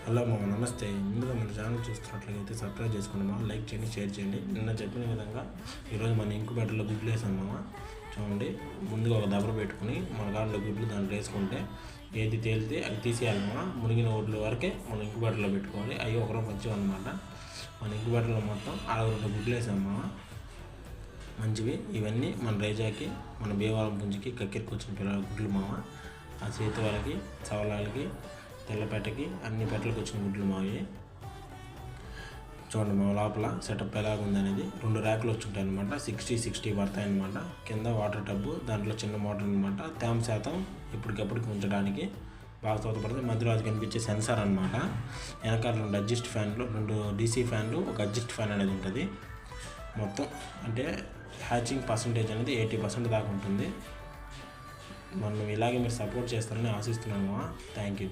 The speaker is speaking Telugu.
హలో మామ, నమస్తే. ముందుగా మన ఛానల్ చూస్తున్నట్లయితే సబ్స్క్రైబ్ చేసుకోండి మామ, లైక్ చేయండి, షేర్ చేయండి. నిన్న చెప్పిన విధంగా ఈరోజు మన ఇంక్యుబేటర్లో గుడ్లు వేసాం మామ. చూడండి, ముందుగా ఒక దబర పెట్టుకుని మన గాడిలో గుడ్లు దాంట్లో వేసుకుంటే ఏది తేలితే అది తీసేయాలి మామ. మునిగిన ఓడ్ల వరకే మన ఇంక్యుబేటర్లో పెట్టుకోవాలి. అవి ఒకరో మంచివి అనమాట. మన ఇంక్యుబేటర్లో మొత్తం 62 గుడ్లు వేసాం మామ, మంచివి. ఇవన్నీ మన రేజాకి, మన భీమవరం పుంజికి, కక్కిరికి వచ్చిన పిల్లల గుడ్లు మామ. ఆ చేతి వాళ్ళకి, సవలాలకి, తెల్లపెట్టకి, అన్ని పెట్టలకు వచ్చిన గుడ్లు మావి. చూడండి మా లోపల సెటప్ ఎలాగ ఉందనేది. 2 ర్యాకులు వచ్చుంటాయి అనమాట. 60 పడతాయి అనమాట. కింద వాటర్ టబ్బు, దాంట్లో చిన్న మోటార్ అనమాట. తేమ శాతం ఇప్పటికప్పటికి ఉంచడానికి బాగా తోటపడుతుంది. మధ్యలో అది కనిపించే సెన్సార్ అనమాట. వెనకాల 2 అడ్జస్ట్ ఫ్యాన్లు, 2 డీసీ ఫ్యాన్లు, ఒక అడ్జస్ట్ ఫ్యాన్ అనేది ఉంటుంది. మొత్తం అంటే హ్యాచింగ్ పర్సంటేజ్ అనేది 80% దాకా ఉంటుంది. మనం ఇలాగే మీరు సపోర్ట్ చేస్తారని ఆశిస్తున్నాను. Thank you.